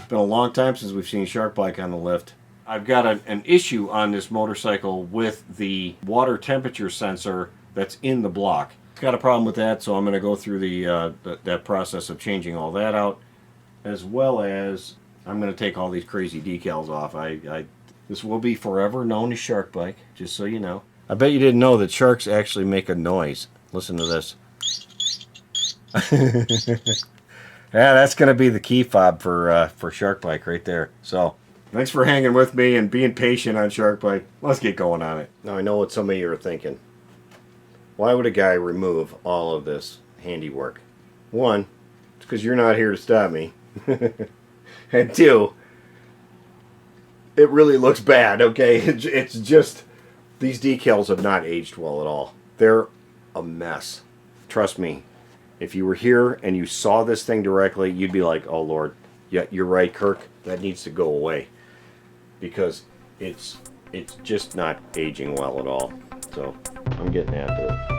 Been a long time since we've seen Shark Bike on the lift. I've got an issue on this motorcycle with the water temperature sensor that's in the block. It's got a problem with that, so I'm going to go through that process of changing all that out, as well as I'm going to take all these crazy decals off. This will be forever known as Shark Bike, just so you know. I bet you didn't know that sharks actually make a noise. Listen to this. Yeah, that's going to be the key fob for Shark Bike right there. So, thanks for hanging with me and being patient on Shark Bike. Let's get going on it. Now, I know what some of you are thinking. Why would a guy remove all of this handiwork? One, it's because you're not here to stop me. And two, it really looks bad, okay? It's just, these decals have not aged well at all. They're a mess. Trust me. If you were here and you saw this thing directly, you'd be like, oh Lord, yeah, you're right, Kirk, that needs to go away. Because it's just not aging well at all. So I'm getting after it.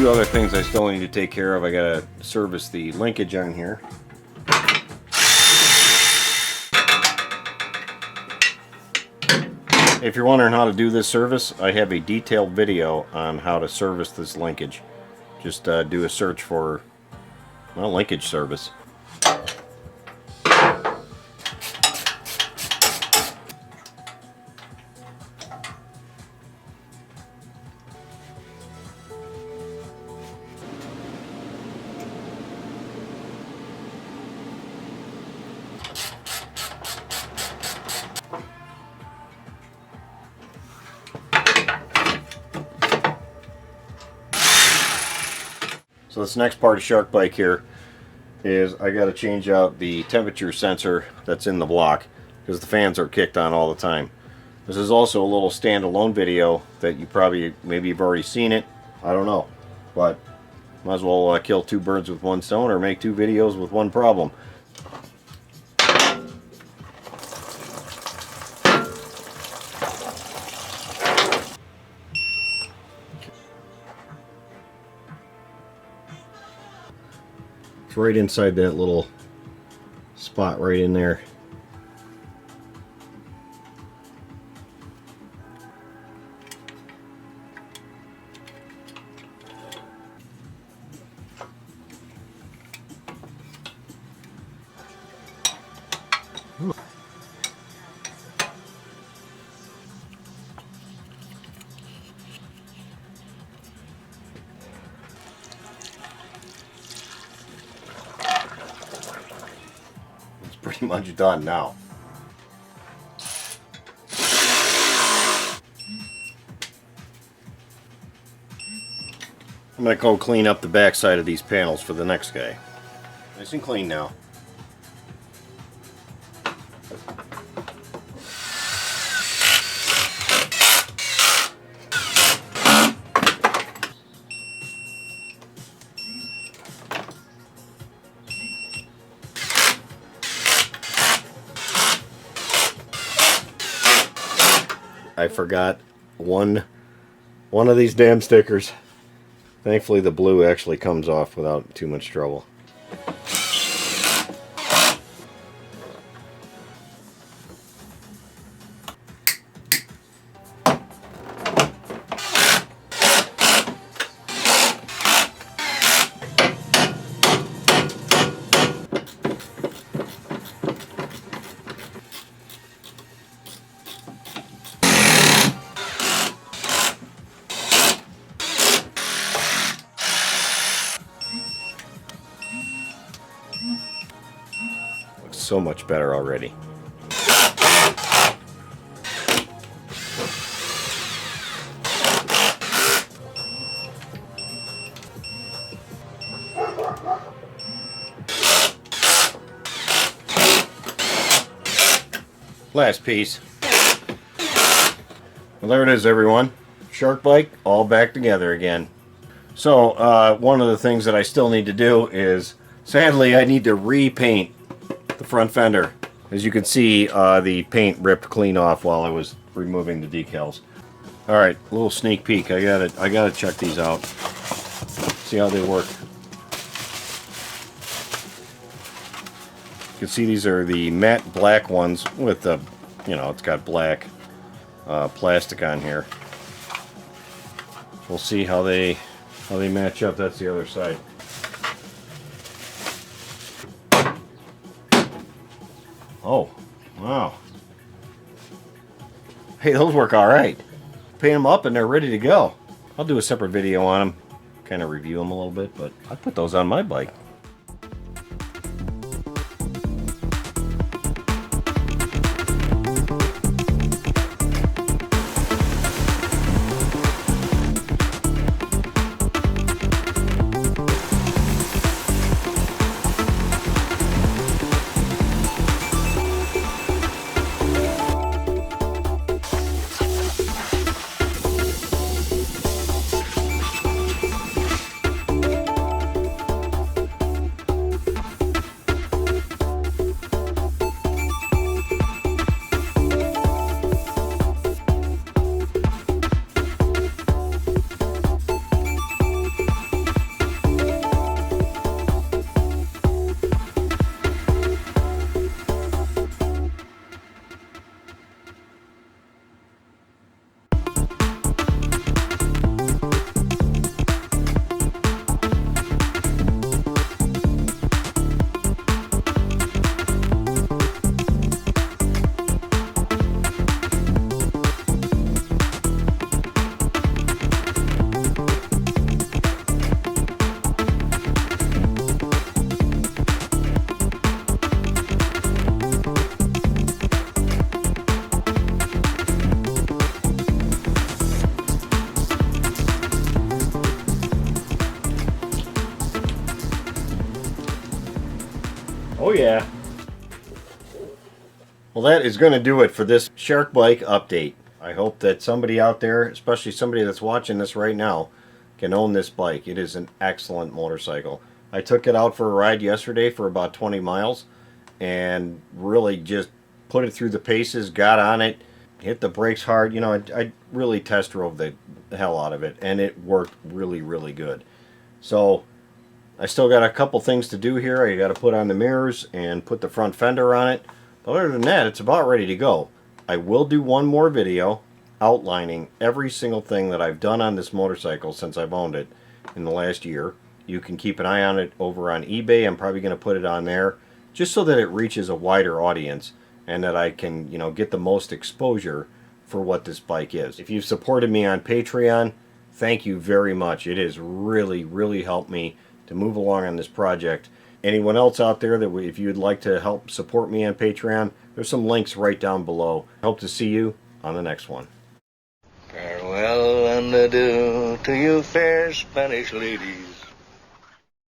Few other things I still need to take care of. I gotta service the linkage on here. If you're wondering how to do this service, I have a detailed video on how to service this linkage. Just do a search for, well, linkage service. So this next part of Shark Bike here is I got to change out the temperature sensor that's in the block because the fans are kicked on all the time. This is also a little standalone video that you probably, maybe you've already seen it, I don't know, but might as well kill two birds with one stone or make two videos with one problem. It's right inside that little spot right in there. Pretty much done now. I'm going to go clean up the back side of these panels for the next guy. Nice and clean now. I forgot one of these damn stickers. Thankfully the blue actually comes off without too much trouble. Looks so much better already. Last piece. Well, there it is, everyone. Shark bike all back together again. So one of the things that I still need to do is, sadly, I need to repaint the front fender. As you can see, the paint ripped clean off while I was removing the decals. All right, a little sneak peek. I gotta check these out. See how they work. You can see these are the matte black ones with the, you know, it's got black plastic on here. We'll see how they match up. That's the other side. Oh, wow. Hey, those work all right. Paint them up and they're ready to go. I'll do a separate video on them, kind of review them a little bit, but I put those on my bike. Oh yeah. Well, that is going to do it for this Shark bike update. I hope that somebody out there, especially somebody that's watching this right now, can own this bike. It is an excellent motorcycle. I took it out for a ride yesterday for about 20 miles and really just put it through the paces, got on it, hit the brakes hard. You know, I really test drove the hell out of it, and it worked really, really good. So I still got a couple things to do here. I got to put on the mirrors and put the front fender on it. But other than that, it's about ready to go. I will do one more video outlining every single thing that I've done on this motorcycle since I've owned it in the last year. You can keep an eye on it over on eBay. I'm probably going to put it on there just so that it reaches a wider audience and that I can, you know, get the most exposure for what this bike is. If you've supported me on Patreon, thank you very much. It has really, really helped me to move along on this project. Anyone else out there that if you'd like to help support me on Patreon, there's some links right down below. Hope to see you on the next one. Farewell and adieu to you fair Spanish ladies.